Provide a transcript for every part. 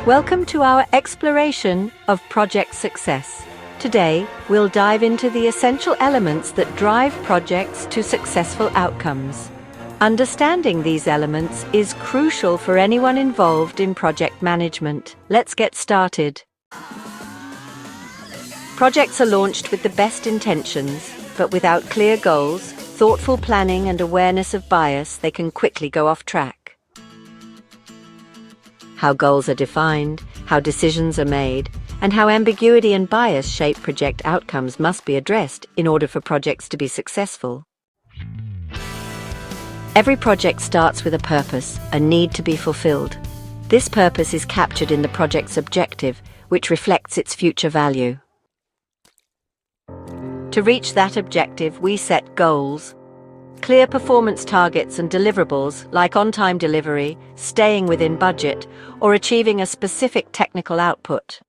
Welcome to our exploration of project success. Today, we'll dive into the essential elements that drive projects to successful outcomes. Understanding these elements is crucial for anyone involved in project management. Let's get started. Projects are launched with the best intentions, but without clear goals, thoughtful planning and awareness of bias, they can quickly go off track. How goals are defined, how decisions are made, and how ambiguity and bias shape project outcomes must be addressed in order for projects to be successful. Every project starts with a purpose, a need to be fulfilled. This purpose is captured in the project's objective, which reflects its future value. To reach that objective, we set goals. Clear performance targets and deliverables, like on-time delivery, staying within budget, or achieving a specific technical output.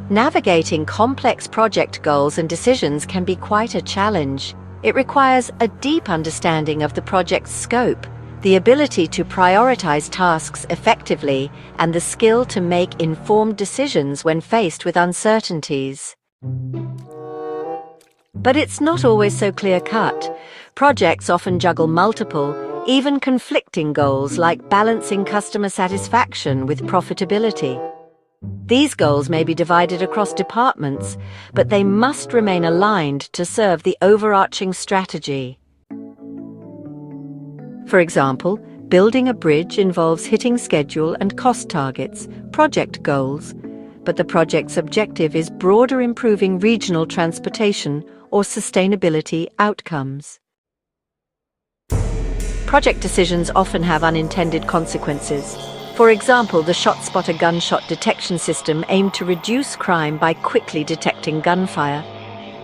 Navigating complex project goals and decisions can be quite a challenge. It requires a deep understanding of the project's scope, the ability to prioritize tasks effectively, and the skill to make informed decisions when faced with uncertainties. But it's not always so clear-cut. Projects often juggle multiple, even conflicting goals, like balancing customer satisfaction with profitability. These goals may be divided across departments, but they must remain aligned to serve the overarching strategy. For example, building a bridge involves hitting schedule and cost targets, project goals, but the project's objective is broader, improving regional transportation or sustainability outcomes. Project decisions often have unintended consequences. For example, the ShotSpotter gunshot detection system aimed to reduce crime by quickly detecting gunfire.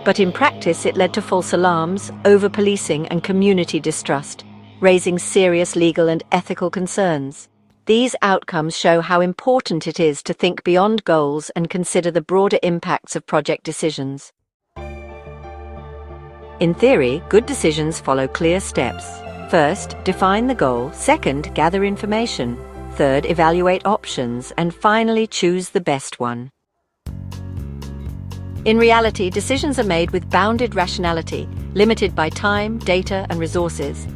But in practice, it led to false alarms, over-policing, and community distrust, raising serious legal and ethical concerns. These outcomes show how important it is to think beyond goals and consider the broader impacts of project decisions. In theory, good decisions follow clear steps. First, define the goal. Second, gather information. Third, evaluate options. And finally, choose the best one. In reality, decisions are made with bounded rationality, limited by time, data, and resources.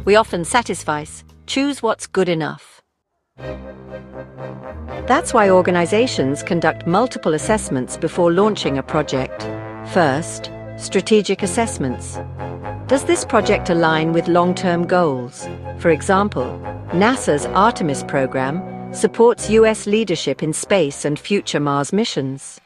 We often satisfice, choose what's good enough. That's why organizations conduct multiple assessments before launching a project. First, strategic assessments. Does this project align with long-term goals? For example, NASA's Artemis program supports US leadership in space and future Mars missions.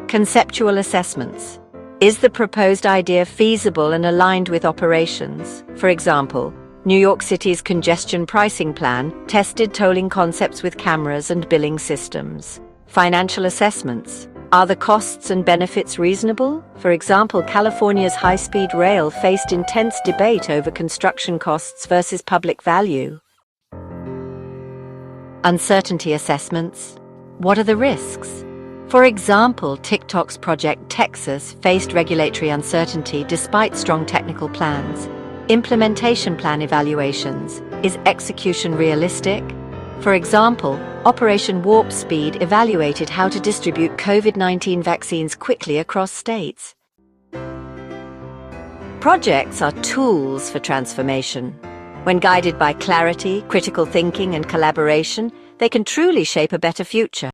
Conceptual assessments. Is the proposed idea feasible and aligned with operations? For example, New York City's congestion pricing plan tested tolling concepts with cameras and billing systems. Financial assessments. Are the costs and benefits reasonable? For example, California's high-speed rail faced intense debate over construction costs versus public value. Uncertainty assessments. What are the risks? For example, TikTok's Project Texas faced regulatory uncertainty despite strong technical plans. Implementation plan evaluations. Is execution realistic? For example, Operation Warp Speed evaluated how to distribute COVID-19 vaccines quickly across states. Projects are tools for transformation. When guided by clarity, critical thinking, and collaboration, they can truly shape a better future.